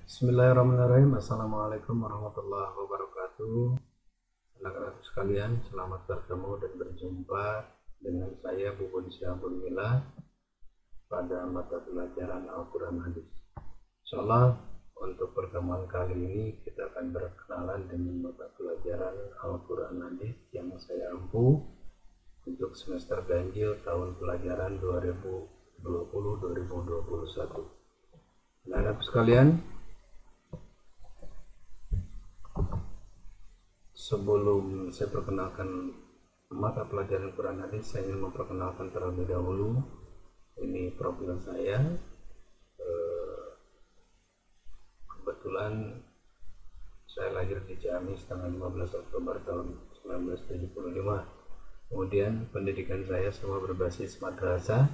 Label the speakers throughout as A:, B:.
A: Bismillahirrahmanirrahim. Assalamualaikum warahmatullahi wabarakatuh. Anak-anak sekalian, selamat bertemu dan berjumpa dengan saya Bubun Syabun Mila pada mata pelajaran Al-Quran Hadis. Insyaallah untuk pertemuan kali ini kita akan berkenalan dengan mata pelajaran Al-Quran Hadis yang saya ampu untuk semester ganjil tahun pelajaran 2020-2021. Anak-anak sekalian, sebelum saya perkenalkan mata pelajaran Quran Hadis, saya ingin memperkenalkan terlebih dahulu. Ini profil saya. Kebetulan saya lahir di Ciamis tanggal 15 Oktober tahun 1975. Kemudian pendidikan saya semua berbasis madrasah,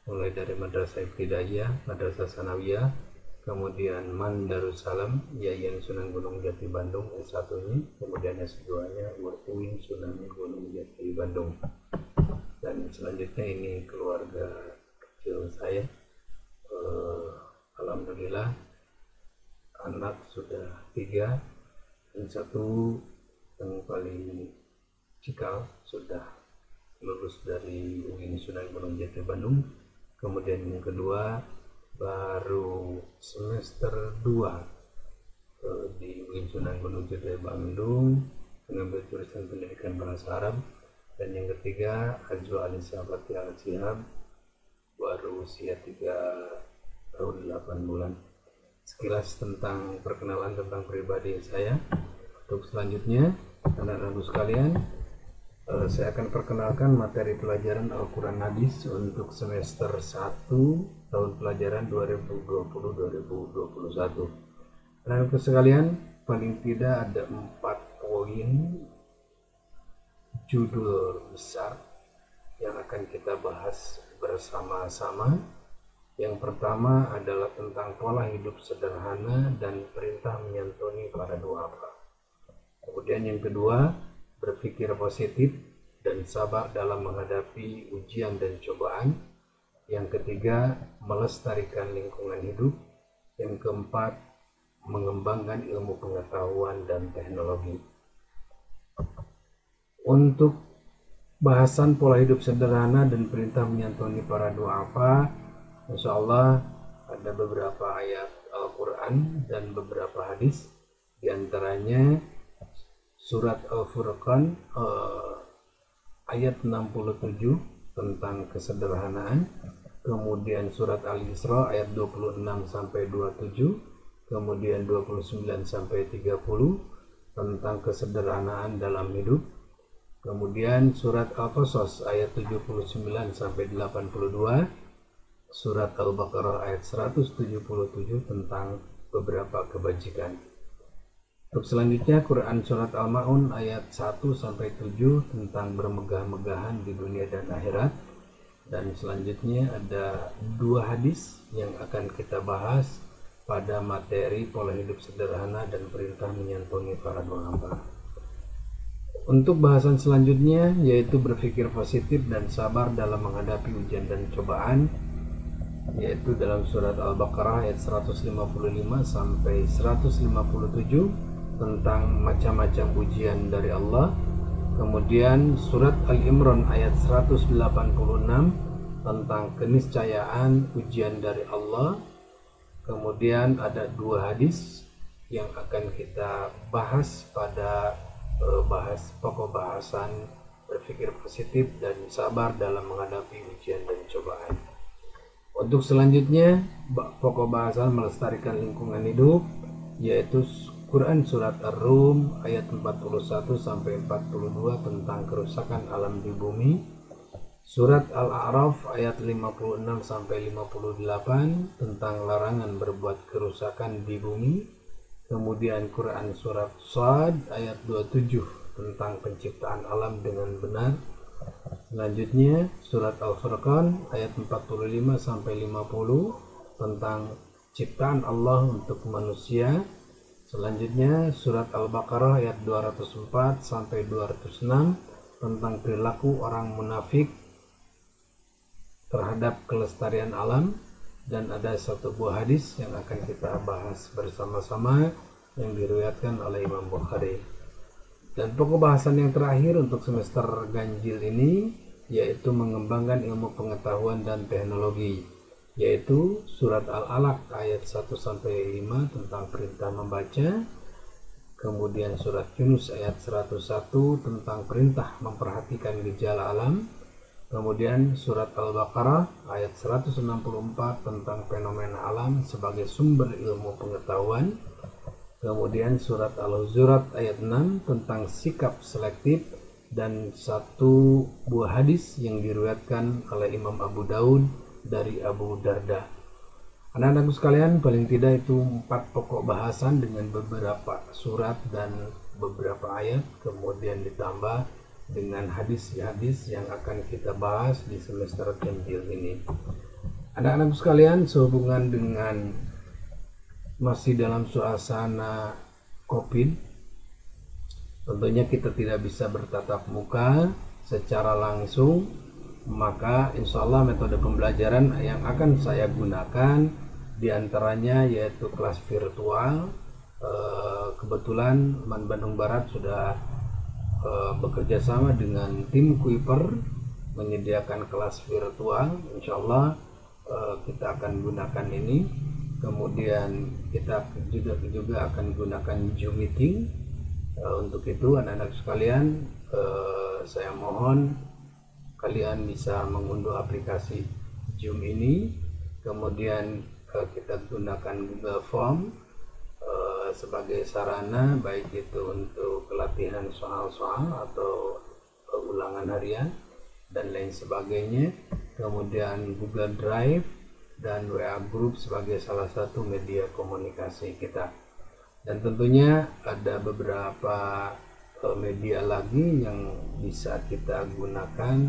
A: mulai dari madrasah ibtidaiyah, madrasah sanawiyah, kemudian Darussalam, Yayan Sunan Gunung Jati Bandung S1-nya, kemudian S2-nya UIN Sunan Gunung Jati Bandung. Dan selanjutnya ini keluarga kecil saya. Alhamdulillah anak sudah 3 dan 1 yang paling cikal sudah lulus dari UIN Sunan Gunung Jati Bandung. Kemudian yang kedua baru semester 2 di UIN Sunan Gunung Jati Bandung mengambil jurusan pendidikan bahasa Arab. Dan yang ketiga Ajwa Alisa Fatia Al-Sihab, baru usia 3 tahun 8 bulan. Sekilas tentang perkenalan tentang pribadi saya. Untuk selanjutnya, anak-anak sekalian, saya akan perkenalkan materi pelajaran Al-Quran Hadis untuk semester 1 tahun pelajaran 2020-2021. Anak-anak sekalian, paling tidak ada 4 poin judul besar yang akan kita bahas bersama-sama. Yang pertama adalah tentang pola hidup sederhana dan perintah menyantuni para duafa. Kemudian yang kedua, berpikir positif dan sabar dalam menghadapi ujian dan cobaan. Yang ketiga, melestarikan lingkungan hidup. Yang keempat, mengembangkan ilmu pengetahuan dan teknologi. Untuk bahasan pola hidup sederhana dan perintah menyantuni para duafa, Insya Allah ada beberapa ayat Al-Quran dan beberapa hadis. Di antaranya surat Al-Furqan ayat 67 tentang kesederhanaan, kemudian surat Al-Isra ayat 26 sampai 27, kemudian 29 sampai 30 tentang kesederhanaan dalam hidup, kemudian surat Al-Qasas ayat 79 sampai 82, surat Al-Baqarah ayat 177 tentang beberapa kebajikan. Untuk selanjutnya Quran surat Al-Ma'un ayat 1 sampai 7 tentang bermegah-megahan di dunia dan akhirat. Dan selanjutnya ada 2 hadis yang akan kita bahas pada materi pola hidup sederhana dan perintah menyantuni para duafa. Untuk bahasan selanjutnya yaitu berpikir positif dan sabar dalam menghadapi ujian dan cobaan, yaitu dalam surat Al-Baqarah ayat 155 sampai 157 tentang macam-macam ujian dari Allah. Kemudian surat Al-Imran ayat 186 tentang keniscayaan ujian dari Allah. Kemudian ada 2 hadis yang akan kita bahas pada pokok bahasan berpikir positif dan sabar dalam menghadapi ujian dan cobaan. Untuk selanjutnya pokok bahasan melestarikan lingkungan hidup, yaitu Quran surat Ar-Rum ayat 41 sampai 42 tentang kerusakan alam di bumi, surat Al-A'raf ayat 56 sampai 58 tentang larangan berbuat kerusakan di bumi, kemudian Quran surat Shad ayat 27 tentang penciptaan alam dengan benar. Selanjutnya surat Al-Furqan ayat 45 sampai 50 tentang ciptaan Allah untuk manusia. Selanjutnya surat Al-Baqarah ayat 204 sampai 206 tentang perilaku orang munafik terhadap kelestarian alam. dan ada satu buah hadis yang akan kita bahas bersama-sama yang diriwayatkan oleh Imam Bukhari. Dan pokok bahasan yang terakhir untuk semester ganjil ini yaitu mengembangkan ilmu pengetahuan dan teknologi, yaitu surat Al-Alaq ayat 1-5 tentang perintah membaca, kemudian surat Yunus ayat 101 tentang perintah memperhatikan gejala alam, kemudian surat Al-Baqarah ayat 164 tentang fenomena alam sebagai sumber ilmu pengetahuan, kemudian surat Al-Hujurat ayat 6 tentang sikap selektif, dan satu buah hadis yang diriwayatkan oleh Imam Abu Daud dari Abu Darda. Anak-anakku sekalian, paling tidak itu 4 pokok bahasan dengan beberapa surat dan beberapa ayat, kemudian ditambah dengan hadis-hadis yang akan kita bahas di semester ganjil ini. Anak-anakku sekalian, sehubungan dengan masih dalam suasana COVID, tentunya kita tidak bisa bertatap muka secara langsung, maka insya Allah metode pembelajaran yang akan saya gunakan diantaranya yaitu kelas virtual. Kebetulan Man Bandung Barat sudah bekerja sama dengan tim Kuiper menyediakan kelas virtual. Insya Allah kita akan gunakan ini. Kemudian kita juga akan gunakan Zoom meeting. Untuk itu anak-anak sekalian, saya mohon kalian bisa mengunduh aplikasi Zoom ini, kemudian kita gunakan Google Form sebagai sarana, baik itu untuk pelatihan soal-soal atau ulangan harian dan lain sebagainya, kemudian Google Drive dan WA Group sebagai salah satu media komunikasi kita. Dan tentunya ada beberapa media lagi yang bisa kita gunakan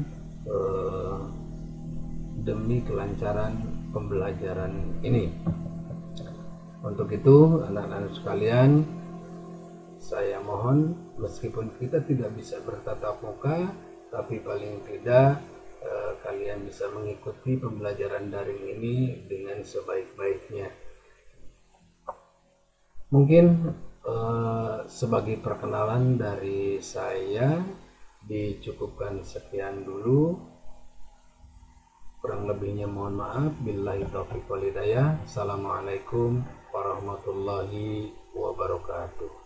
A: demi kelancaran pembelajaran ini. Untuk itu anak-anak sekalian, saya mohon meskipun kita tidak bisa bertatap muka, tapi paling tidak kalian bisa mengikuti pembelajaran daring ini dengan sebaik-baiknya. Mungkin sebagai perkenalan dari saya dicukupkan sekian dulu. Kurang lebihnya mohon maaf. Billahi taufiq wal hidayah. Assalamualaikum warahmatullahi wabarakatuh.